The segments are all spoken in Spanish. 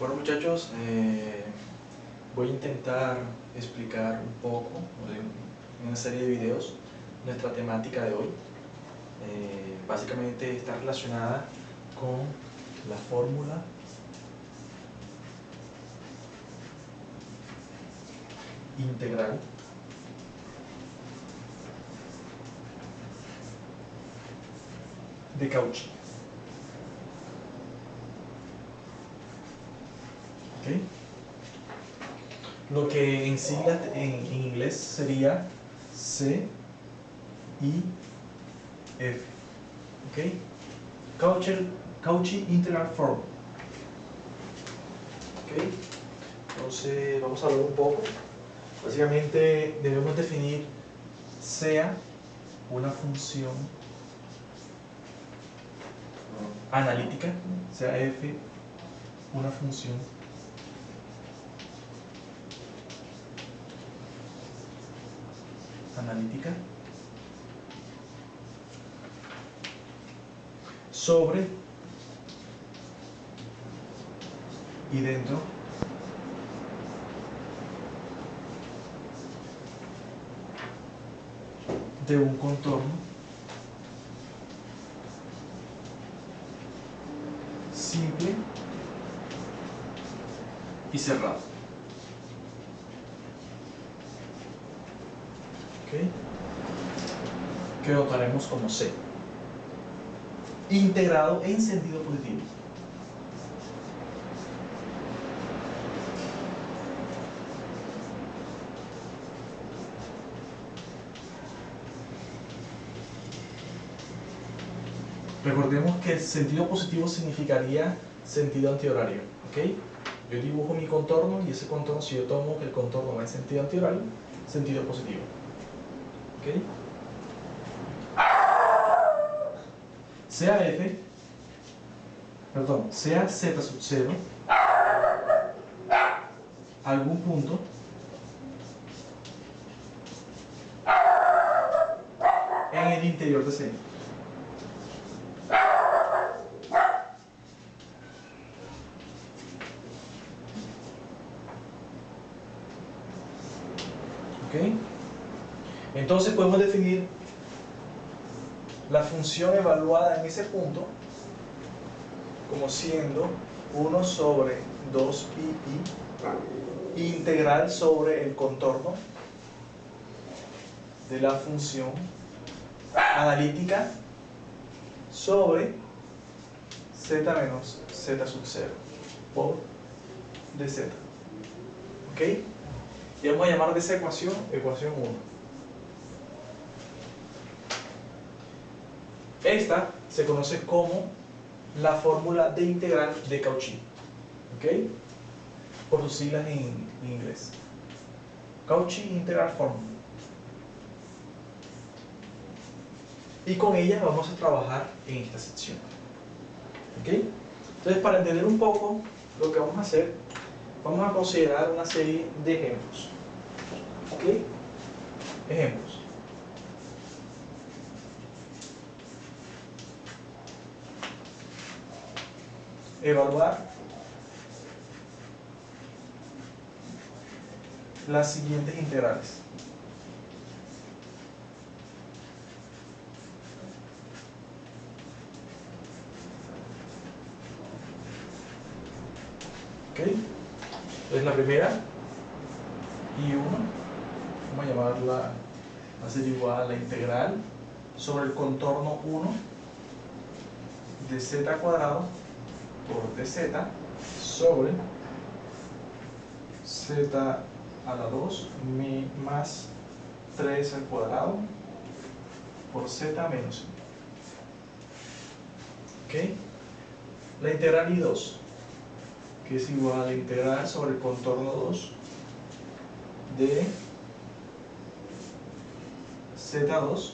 Bueno muchachos, voy a intentar explicar un poco en una serie de videos nuestra temática de hoy. Básicamente está relacionada con la fórmula integral de Cauchy. ¿Okay? Lo que en siglas en inglés sería C, I, F. ¿Okay? Cauchy Integral Form. ¿Okay? Entonces vamos a hablar un poco. Básicamente debemos definir sea una función analítica, sea f una función analítica sobre y dentro de un contorno simple y cerrado. ¿Okay? Que notaremos como C, integrado en sentido positivo. Recordemos que el sentido positivo significaría sentido antihorario. ¿Okay? Yo dibujo mi contorno y ese contorno, si yo tomo que el contorno va en sentido antihorario, sentido positivo. ¿Okay? Sea f, perdón, sea z sub 0 algún punto en el interior de C. ¿Okay? Entonces podemos definir la función evaluada en ese punto como siendo 1 sobre 2pi integral sobre el contorno de la función analítica sobre z menos z sub 0 por dz. ¿Ok? Y vamos a llamar de esa ecuación ecuación 1. Esta se conoce como la fórmula de integral de Cauchy. ¿Ok? Por sus siglas en inglés. Cauchy Integral Form. Y con ella vamos a trabajar en esta sección. ¿Ok? Entonces, para entender un poco lo que vamos a hacer, vamos a considerar una serie de ejemplos. ¿Ok? Ejemplos. Evaluar las siguientes integrales. ¿Ok? Entonces la primera, I1, vamos a llamarla, va a ser igual a la integral sobre el contorno 1 de z cuadrado por dz sobre z a la 2 más 3 al cuadrado por z menos 1. ¿Ok? La integral I2, que es igual a la integral sobre el contorno 2 de z2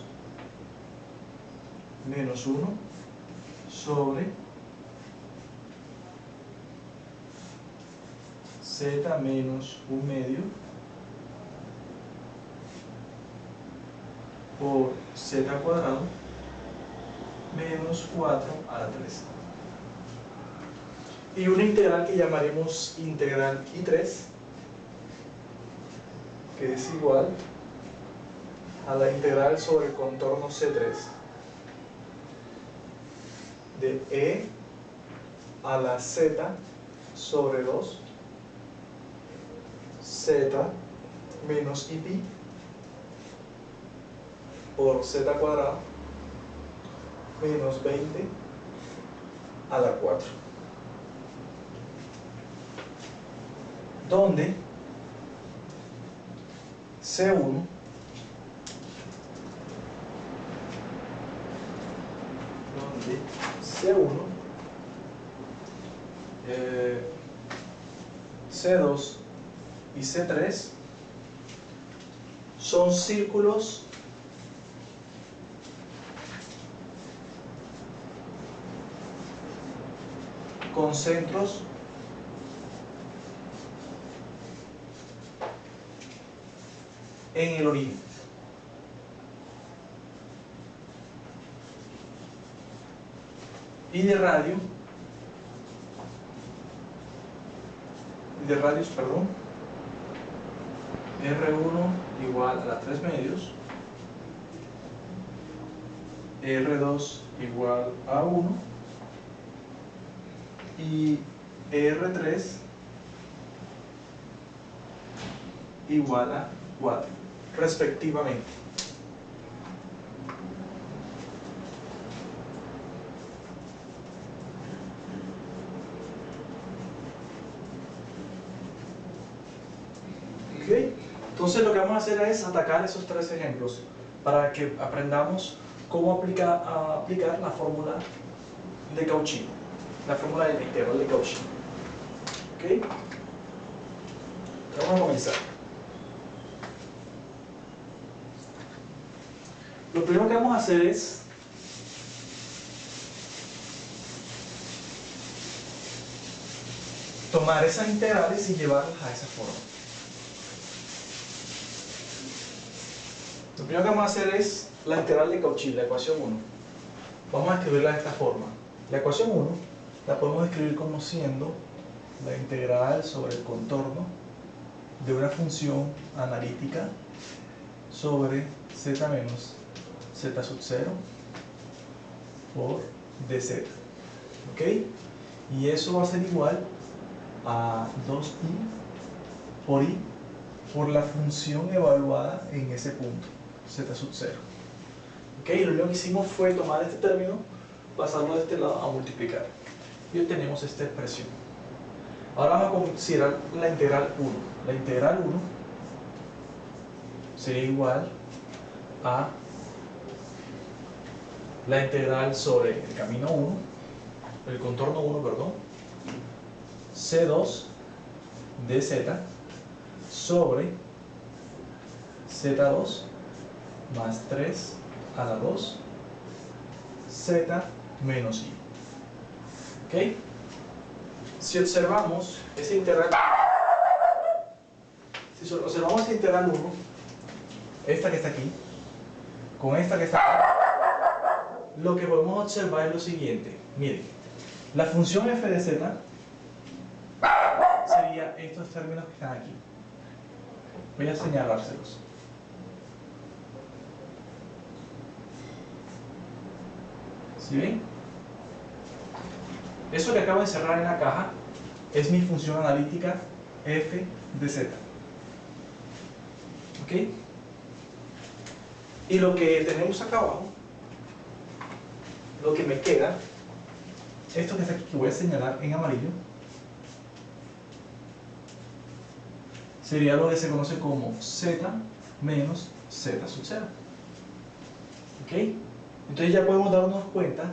menos 1 sobre z menos 1 medio por z cuadrado menos 4 a la 3. y una integral que llamaremos integral I3, que es igual a la integral sobre el contorno C3 de E a la Z sobre 2 Z menos I pi por Z cuadrado menos 20 a la 4, donde C1 C2 y C3 son círculos con centros en el origen. Y de radios, perdón, R1 igual a la 3 medios, R2 igual a 1 y R3 igual a 4, respectivamente. Entonces lo que vamos a hacer es atacar esos tres ejemplos para que aprendamos cómo aplicar la fórmula de Cauchy, la fórmula de la integral de Cauchy. ¿Ok? Vamos a comenzar. Lo primero que vamos a hacer es tomar esas integrales y llevarlas a esa forma. Lo primero que vamos a hacer es la integral de Cauchy, la ecuación 1. Vamos a escribirla de esta forma. La ecuación 1 la podemos escribir como siendo la integral sobre el contorno de una función analítica sobre z menos z sub 0 por dz. ¿Ok? Y eso va a ser igual a 2i por i por la función evaluada en ese punto, z sub 0. ¿Ok? Lo único que hicimos fue tomar este término, pasarlo de este lado a multiplicar. Y obtenemos esta expresión. Ahora vamos a considerar la integral 1. La integral 1 sería igual a la integral sobre el camino 1, el contorno 1, perdón, C2 dz sobre z2 más 3 a la 2 z menos i. ¿Ok? Si observamos esa integral 1, esta que está aquí, con esta que está aquí, lo que podemos observar es lo siguiente. Miren, la función f de z sería estos términos que están aquí. Voy a señalárselos. ¿Sí ven? Eso que acabo de cerrar en la caja es mi función analítica f de z. ¿Ok? Y lo que tenemos acá abajo, lo que me queda, esto que está aquí, que voy a señalar en amarillo, sería lo que se conoce como z menos z sub 0. ¿Ok? Entonces ya podemos darnos cuenta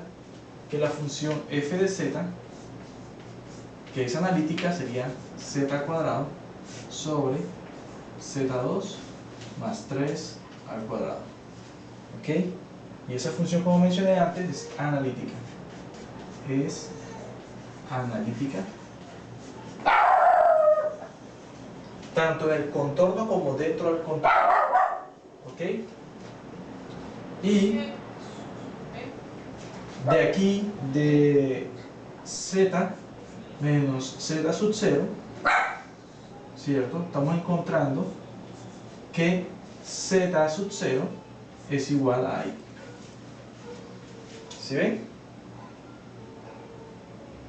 que la función f de z, que es analítica, sería z cuadrado sobre z2 más 3 al cuadrado. ¿Ok? Y esa función, como mencioné antes, es analítica. Es analítica tanto en el contorno como dentro del contorno. ¿Ok? Y de aquí, de z menos z sub 0, ¿cierto? Estamos encontrando que z sub 0 es igual a i. ¿Sí ven?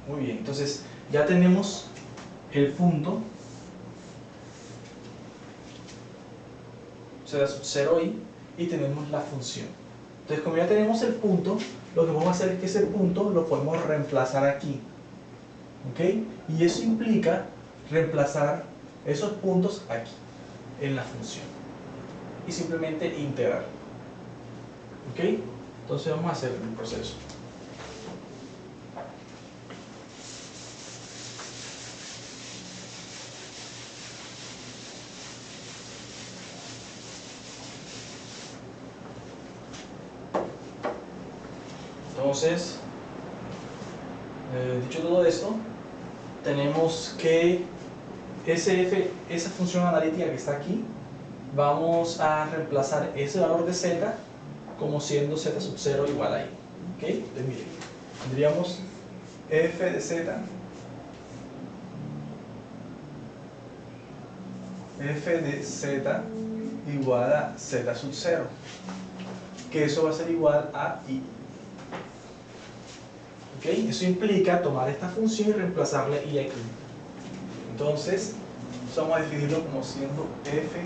Muy bien, entonces ya tenemos el punto z sub 0i y tenemos la función. Entonces, como ya tenemos el punto, lo que vamos a hacer es que ese punto lo podemos reemplazar aquí. ¿Ok? Y eso implica reemplazar esos puntos aquí, en la función. Y simplemente integrar. ¿Ok? Entonces vamos a hacer el proceso. Entonces, dicho todo esto, tenemos que esa función analítica que está aquí, vamos a reemplazar ese valor de z como siendo z sub 0 igual a i. ¿Ok? Entonces miren, tendríamos f de z igual a z sub 0, que eso va a ser igual a i. ¿Ok? Eso implica tomar esta función y reemplazarle i aquí. Entonces, vamos a definirlo como siendo f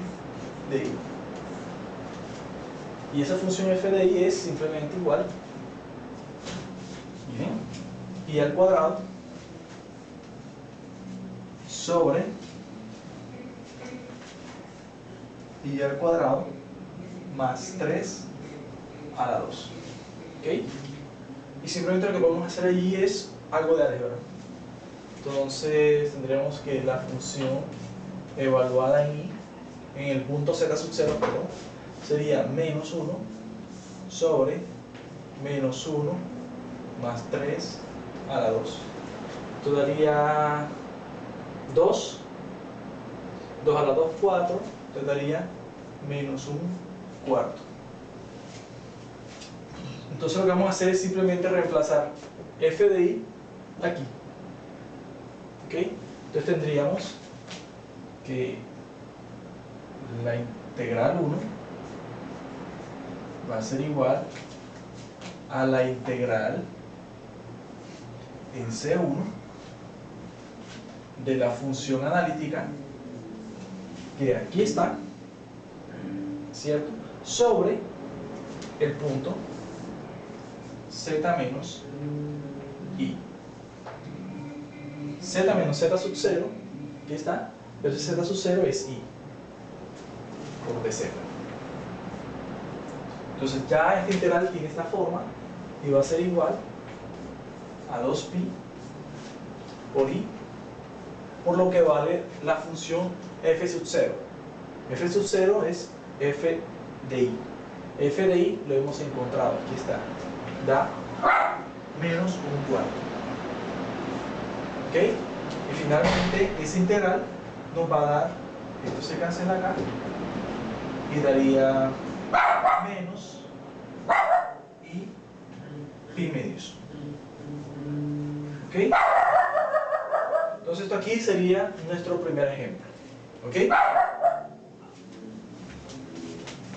de i. Y esa función f de i es simplemente igual, ¿bien?, i al cuadrado sobre i al cuadrado más 3 a la 2. ¿Ok? Y simplemente lo que podemos hacer allí es algo de álgebra. Entonces tendremos que la función evaluada en i, en el punto z sub 0, perdón, sería menos 1 sobre menos 1 más 3 a la 2. Esto daría 2 a la 2, 4, te daría menos 1 cuarto. Entonces lo que vamos a hacer es simplemente reemplazar f de i aquí. ¿Ok? Entonces tendríamos que la integral 1 va a ser igual a la integral en C1 de la función analítica que aquí está, ¿cierto?, sobre el punto z menos i. Z menos z sub 0, aquí está, pero ese z sub 0 es i por dz. Entonces ya esta integral tiene esta forma y va a ser igual a 2pi por i, por lo que vale la función f sub 0. F sub 0 es f de i. F de i lo hemos encontrado, aquí está, da menos 1 cuarto. ¿Ok? Y finalmente esa integral nos va a dar, esto se cancela acá, y daría menos i pi medios. ¿Ok? Entonces esto aquí sería nuestro primer ejemplo. ¿Ok?